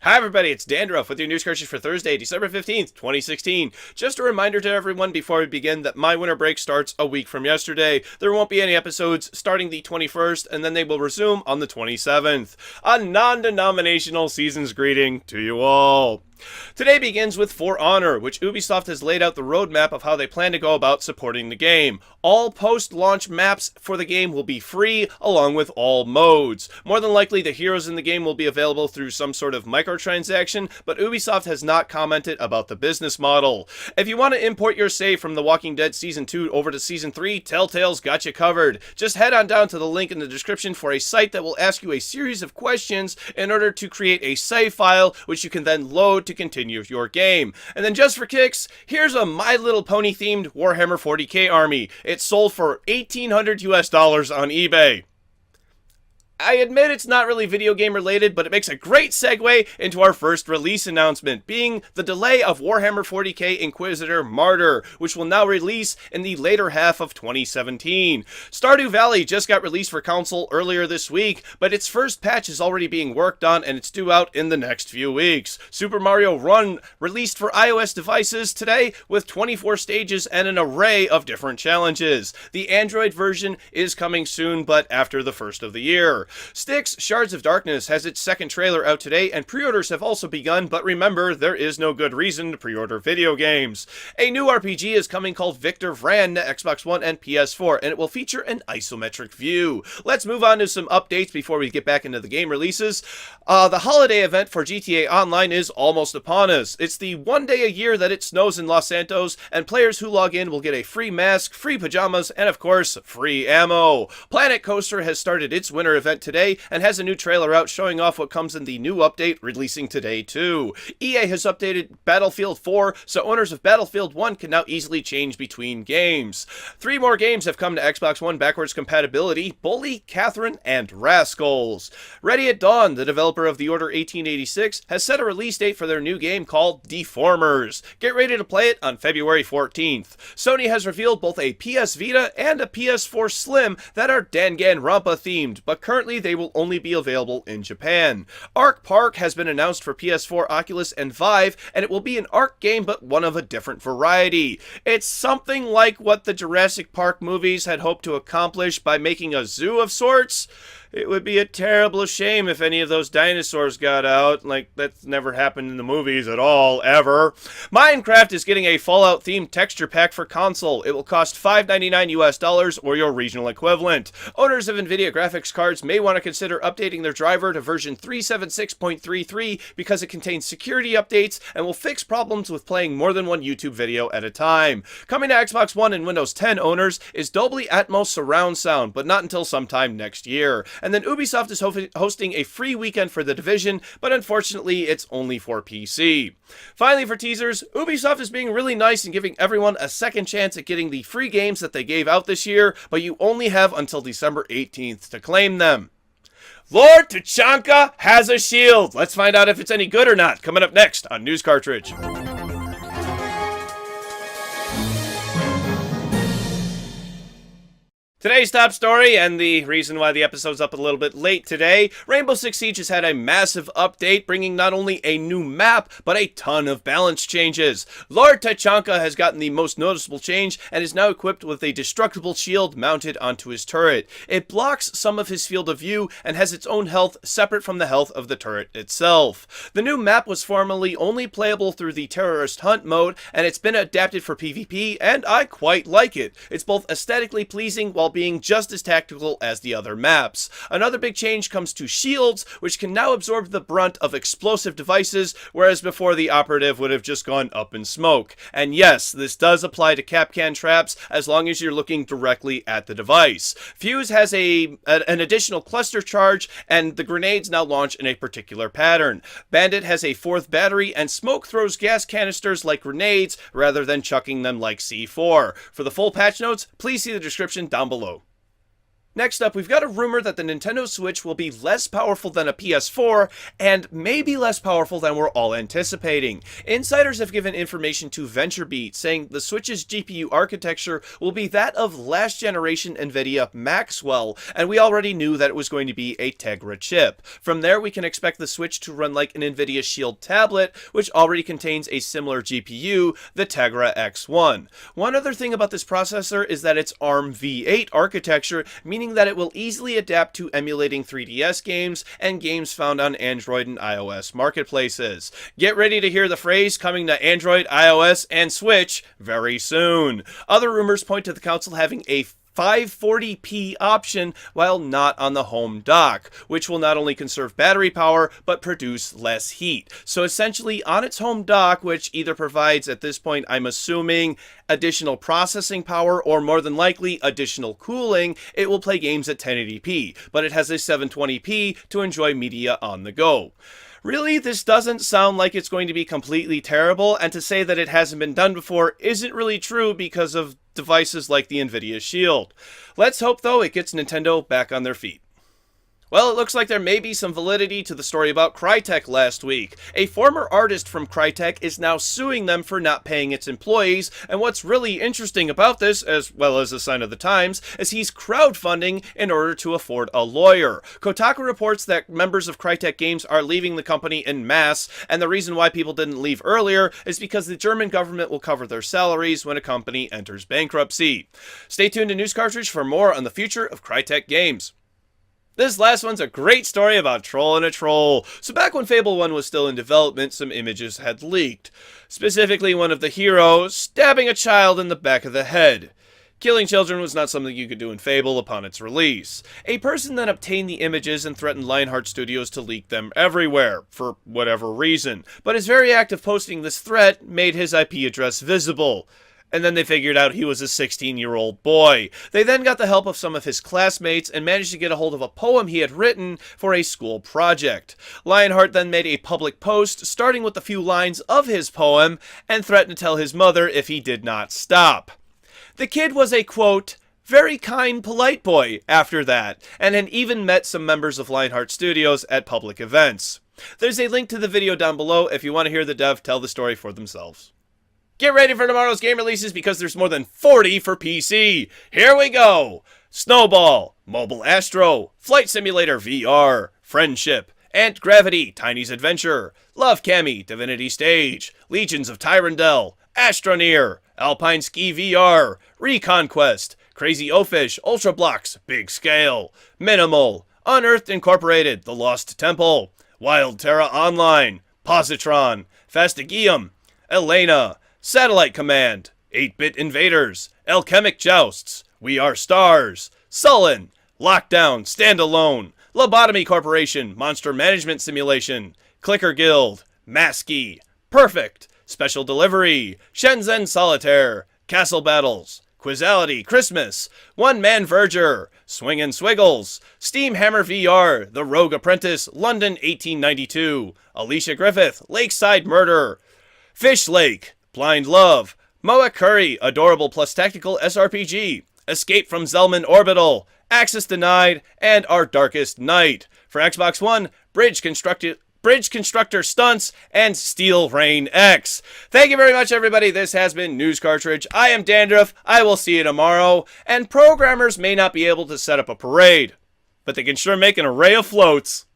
Hi everybody, it's Dandruff with your news coverage for Thursday, December 15th, 2016. Just a reminder to everyone before we begin that my winter break starts a week from yesterday. There won't be any episodes starting the 21st, and then they will resume on the 27th. A non-denominational season's greeting to you all. Today begins with For Honor, which Ubisoft has laid out the roadmap of how they plan to go about supporting the game. All post-launch maps for the game will be free, along with all modes. More than likely, the heroes in the game will be available through some sort of microtransaction, but Ubisoft has not commented about the business model. If you want to import your save from The Walking Dead Season 2 over to Season 3, Telltale's got you covered. Just head on down to the link in the description for a site that will ask you a series of questions in order to create a save file, which you can then load to continue your game. And then just for kicks, here's a My Little Pony themed Warhammer 40k army. It's sold for $1,800 on eBay. I admit it's not really video game related, but it makes a great segue into our first release announcement, being the delay of Warhammer 40k Inquisitor Martyr, which will now release in the later half of 2017. Stardew Valley just got released for console earlier this week, but its first patch is already being worked on and it's due out in the next few weeks. Super Mario Run released for iOS devices today with 24 stages and an array of different challenges. The Android version is coming soon, but after the first of the year. Styx, Shards of Darkness has its second trailer out today, and pre-orders have also begun, but remember, there is no good reason to pre-order video games. A new RPG is coming called Victor Vran to Xbox One and PS4, and it will feature an isometric view. Let's move on to some updates before we get back into the game releases. The holiday event for GTA Online is almost upon us. It's the one day a year that it snows in Los Santos, and players who log in will get a free mask, free pajamas, and of course, free ammo. Planet Coaster has started its winter event today and has a new trailer out showing off what comes in the new update releasing today too. EA has updated Battlefield 4, so owners of Battlefield 1 can now easily change between games. 3 more games have come to Xbox One backwards compatibility: Bully, Catherine, and Rascals. Ready at Dawn, the developer of The Order 1886, has set a release date for their new game called Deformers. Get ready to play it on February 14th. Sony has revealed both a PS Vita and a PS4 Slim that are Danganronpa themed, but currently they will only be available in Japan. ARK Park has been announced for PS4, Oculus, and Vive, and it will be an ARK game, but one of a different variety. It's something like what the Jurassic Park movies had hoped to accomplish by making a zoo of sorts. It would be a terrible shame if any of those dinosaurs got out. Like, that's never happened in the movies at all, ever. Minecraft is getting a Fallout-themed texture pack for console. It will cost $5.99 US or your regional equivalent. Owners of Nvidia graphics cards may want to consider updating their driver to version 376.33 because it contains security updates and will fix problems with playing more than one YouTube video at a time. Coming to Xbox One and Windows 10 owners is Dolby Atmos surround sound, but not until sometime next year. And then Ubisoft is hosting a free weekend for The Division, but unfortunately it's only for PC. Finally, for teasers, Ubisoft is being really nice and giving everyone a second chance at getting the free games that they gave out this year, but you only have until December 18th to claim them. Lord Tachanka has a shield! Let's find out if it's any good or not, coming up next on News Cartridge. Today's top story, and the reason why the episode's up a little bit late today, Rainbow Six Siege has had a massive update, bringing not only a new map, but a ton of balance changes. Lord Tachanka has gotten the most noticeable change, and is now equipped with a destructible shield mounted onto his turret. It blocks some of his field of view, and has its own health separate from the health of the turret itself. The new map was formerly only playable through the Terrorist Hunt mode, and it's been adapted for PvP, and I quite like it. It's both aesthetically pleasing while being just as tactical as the other maps. Another big change comes to shields, which can now absorb the brunt of explosive devices, whereas before the operative would have just gone up in smoke. And yes, this does apply to Capcan traps as long as you're looking directly at the device. Fuse has an additional cluster charge, and the grenades now launch in a particular pattern. Bandit has a 4th battery, and Smoke throws gas canisters like grenades rather than chucking them like C4. For the full patch notes, please see the description down below. Next up, we've got a rumor that the Nintendo Switch will be less powerful than a PS4, and maybe less powerful than we're all anticipating. Insiders have given information to VentureBeat, saying the Switch's GPU architecture will be that of last generation Nvidia Maxwell, and we already knew that it was going to be a Tegra chip. From there, we can expect the Switch to run like an Nvidia Shield tablet, which already contains a similar GPU, the Tegra X1. One other thing about this processor is that it's ARM v8 architecture, meaning that it will easily adapt to emulating 3DS games and games found on Android and iOS marketplaces. Get ready to hear the phrase coming to Android, iOS, and Switch very soon. Other rumors point to the console having a 540p option while not on the home dock, which will not only conserve battery power but produce less heat. So essentially on its home dock, which either provides at this point, I'm assuming, additional processing power or more than likely additional cooling, it will play games at 1080p, but it has a 720p to enjoy media on the go. Really, this doesn't sound like it's going to be completely terrible, and to say that it hasn't been done before isn't really true because of devices like the Nvidia Shield. Let's hope, though, it gets Nintendo back on their feet. Well, it looks like there may be some validity to the story about Crytek last week. A former artist from Crytek is now suing them for not paying its employees, and what's really interesting about this, as well as a sign of the times, is he's crowdfunding in order to afford a lawyer. Kotaku reports that members of Crytek Games are leaving the company en masse, and the reason why people didn't leave earlier is because the German government will cover their salaries when a company enters bankruptcy. Stay tuned to News Cartridge for more on the future of Crytek Games. This last one's a great story about Troll and a Troll. So back when Fable 1 was still in development, some images had leaked. Specifically, one of the heroes stabbing a child in the back of the head. Killing children was not something you could do in Fable upon its release. A person then obtained the images and threatened Lionhead Studios to leak them everywhere, for whatever reason. But his very act of posting this threat made his IP address visible. And then they figured out he was a 16-year-old boy. They then got the help of some of his classmates and managed to get a hold of a poem he had written for a school project. Lionheart then made a public post starting with a few lines of his poem and threatened to tell his mother if he did not stop. The kid was a, quote, very kind, polite boy after that, and had even met some members of Lionhead Studios at public events. There's a link to the video down below if you want to hear the dev tell the story for themselves. Get ready for tomorrow's game releases because there's more than 40 for PC. Here we go. Snowball, Mobile Astro, Flight Simulator VR, Friendship, Ant Gravity, Tiny's Adventure, Love Cami, Divinity Stage, Legions of Tyrandel, Astroneer, Alpine Ski VR, Reconquest, Crazy Oafish, Ultra Blocks, Big Scale, Minimal, Unearthed Incorporated, The Lost Temple, Wild Terra Online, Positron, Fastigium, Elena, Satellite Command, 8-Bit Invaders, Alchemic Jousts, We Are Stars, Sullen, Lockdown, Standalone, Lobotomy Corporation, Monster Management Simulation, Clicker Guild, Maskey, Perfect, Special Delivery, Shenzhen Solitaire, Castle Battles, Quizality, Christmas, One Man Verger, Swing and Swiggles, Steam Hammer VR, The Rogue Apprentice, London 1892, Alicia Griffith, Lakeside Murder, Fish Lake, Blind Love, Moa Curry, Adorable plus Tactical SRPG, Escape from Zelman Orbital, Access Denied, and Our Darkest Night. For Xbox One, Bridge Constructor Stunts, and Steel Rain X. Thank you very much, everybody. This has been News Cartridge. I am Dandruff. I will see you tomorrow. And programmers may not be able to set up a parade, but they can sure make an array of floats.